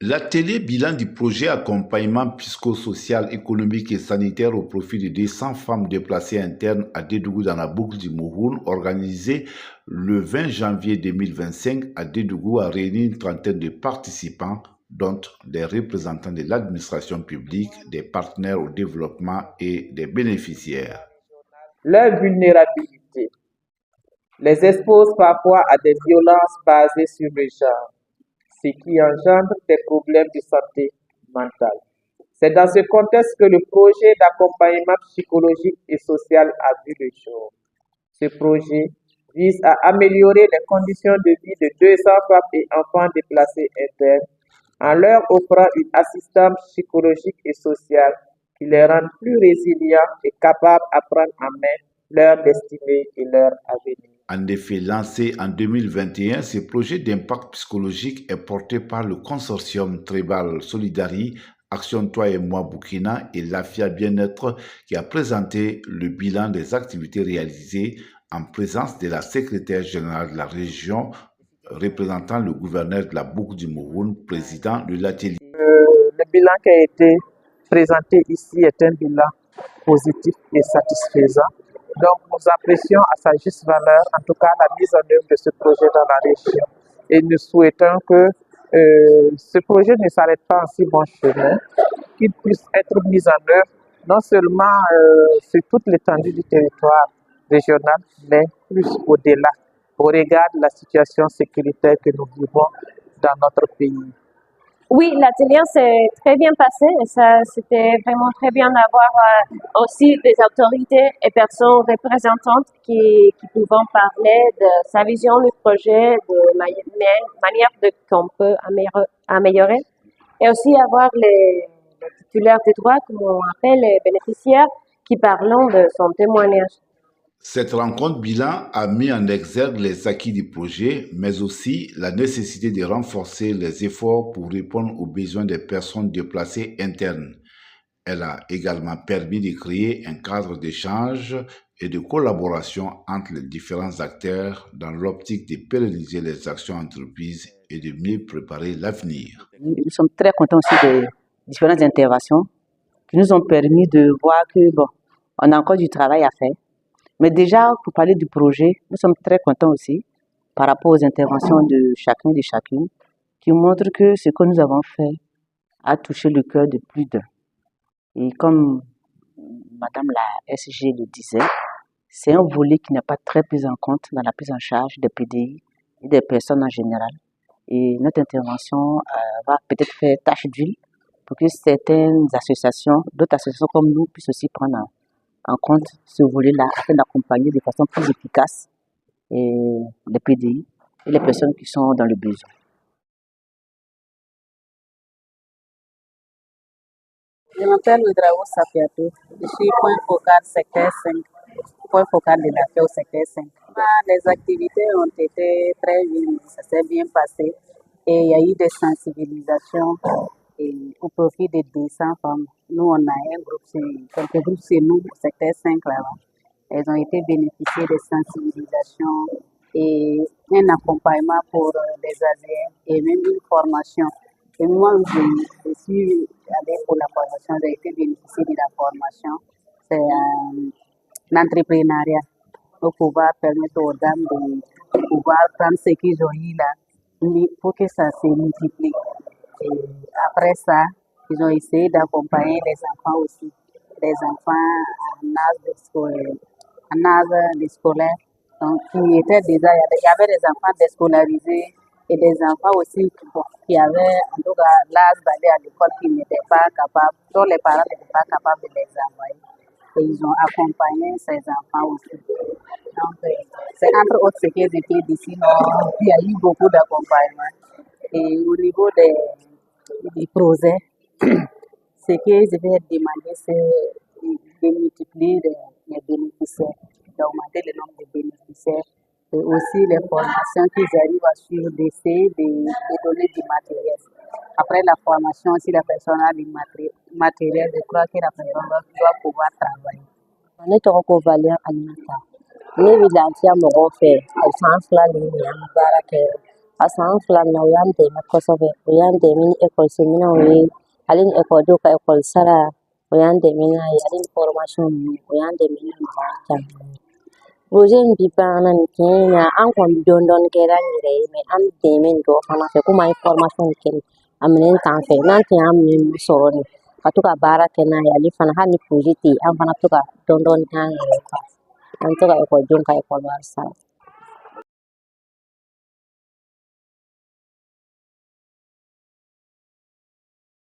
L'atelier bilan du projet accompagnement psychosocial, économique et sanitaire au profit de 200 femmes déplacées internes à Dédougou dans la boucle du Mouhoun, organisé le 20 janvier 2025 à Dédougou, a réuni une trentaine de participants, dont des représentants de l'administration publique, des partenaires au développement et des bénéficiaires. Leur vulnérabilité les expose parfois à des violences basées sur le genre, ce qui engendre des problèmes de santé mentale. C'est dans ce contexte que le projet d'accompagnement psychologique et social a vu le jour. Ce projet vise à améliorer les conditions de vie de 200 femmes et enfants déplacés internes en leur offrant une assistance psychologique et sociale qui les rende plus résilients et capables à prendre en main leur destinée et leur avenir. En effet, lancé en 2021, ce projet d'impact psychologique est porté par le consortium Tribal Solidari, Action Toi et Moi Burkina et l'AFIA Bien-être qui a présenté le bilan des activités réalisées en présence de la secrétaire générale de la région, représentant le gouverneur de la boucle du Mouroun, président de l'atelier. Le bilan qui a été présenté ici est un bilan positif et satisfaisant. Donc, nous apprécions à sa juste valeur, en tout cas, la mise en œuvre de ce projet dans la région. Et nous souhaitons que ce projet ne s'arrête pas en si bon chemin, qu'il puisse être mis en œuvre non seulement sur toute l'étendue du territoire régional, mais plus au-delà, au regard de la situation sécuritaire que nous vivons dans notre pays. Oui, l'atelier s'est très bien passé et ça, c'était vraiment très bien d'avoir aussi des autorités et personnes représentantes qui pouvaient parler de sa vision du projet, de manière qu'on peut améliorer et aussi avoir les titulaires des droits, comme on appelle les bénéficiaires, qui parlent de son témoignage. Cette rencontre bilan a mis en exergue les acquis du projet, mais aussi la nécessité de renforcer les efforts pour répondre aux besoins des personnes déplacées internes. Elle a également permis de créer un cadre d'échange et de collaboration entre les différents acteurs dans l'optique de pérenniser les actions entreprises et de mieux préparer l'avenir. Nous sommes très contents aussi des différentes interventions qui nous ont permis de voir que on a encore du travail à faire. Mais déjà, pour parler du projet, nous sommes très contents aussi par rapport aux interventions de chacun et de chacune qui montrent que ce que nous avons fait a touché le cœur de plus d'un. Et comme Madame la SG le disait, c'est un volet qui n'est pas très pris en compte dans la prise en charge des PDI et des personnes en général. Et notre intervention va peut-être faire tâche d'huile pour que certaines associations, d'autres associations comme nous, puissent aussi prendre en compte ce volet-là afin d'accompagner de façon plus efficace les PDI et les personnes qui sont dans le besoin. Je m'appelle Ouedraogo Safiatou, je suis point focal secteur 5, point focal de la FEO secteur 5. Les activités ont été très bien, ça s'est bien passé et il y a eu des sensibilisations au profit des 200 femmes. Nous, on a un groupe, quelques groupes chez nous, secteur 5 là-bas. Elles ont été bénéficiées de sensibilisations et un accompagnement pour les ASER et même une formation. Et moi, je suis allée pour la formation, j'ai été bénéficiée de la formation. C'est l'entrepreneuriat pour pouvoir permettre aux dames de pouvoir prendre ce qu'ils ont eu là pour que ça se multiplie. Et après ça, ils ont essayé d'accompagner les enfants aussi, les enfants en âge scolaire, donc qui étaient déjà, il y avait des enfants déscolarisés et des enfants aussi qui avaient en tout cas l'âge d'aller à l'école qui n'étaient pas capables, dont les parents n'étaient pas capables de les envoyer. Et ils ont accompagné ces enfants aussi. Donc, c'est entre autres ce que j'ai fait d'ici. Il y a eu beaucoup d'accompagnement. Et au niveau des projets, ce que je vais demander, c'est de multiplier les bénéficiaires, d'augmenter le nombre de bénéficiaires et aussi les formations qu'ils arrivent à suivre, d'essayer de donner du matériel. Après la formation, si la personne a du matériel, je crois que la personne doit pouvoir travailler. Ne tɔgɔ ko Valian Aminata. Ne bɛ lafiya mɔgɔw fɛ ka san 2 de ɲan baara kɛ a san fila na o y'an dɛmɛ kosɛbɛ o y'an dɛmɛ ni ekɔlisominɛnw ye ale ni ekɔlidenw ka ekɔli sara o y'an dɛmɛ n'a ye ale ni formation ninnu o y'an dɛmɛ ni nɔgɔya caman ye. Projet in bi ban na nin tiɲɛ na an kɔni bɛ dɔɔni kɛra an yɛrɛ ye mais an bɛ dɛmɛ dɔ fana fɛ komi an ye formation kɛ a minɛn t'an fɛ n'an tun y'a minɛn sɔrɔ nin ka to ka baara kɛ n'a ye ale fana hali ni projet tɛ yen an fana to ka dɔɔni k'an yɛrɛ ye an to ka ekɔlidenw ka ekɔli wari sara.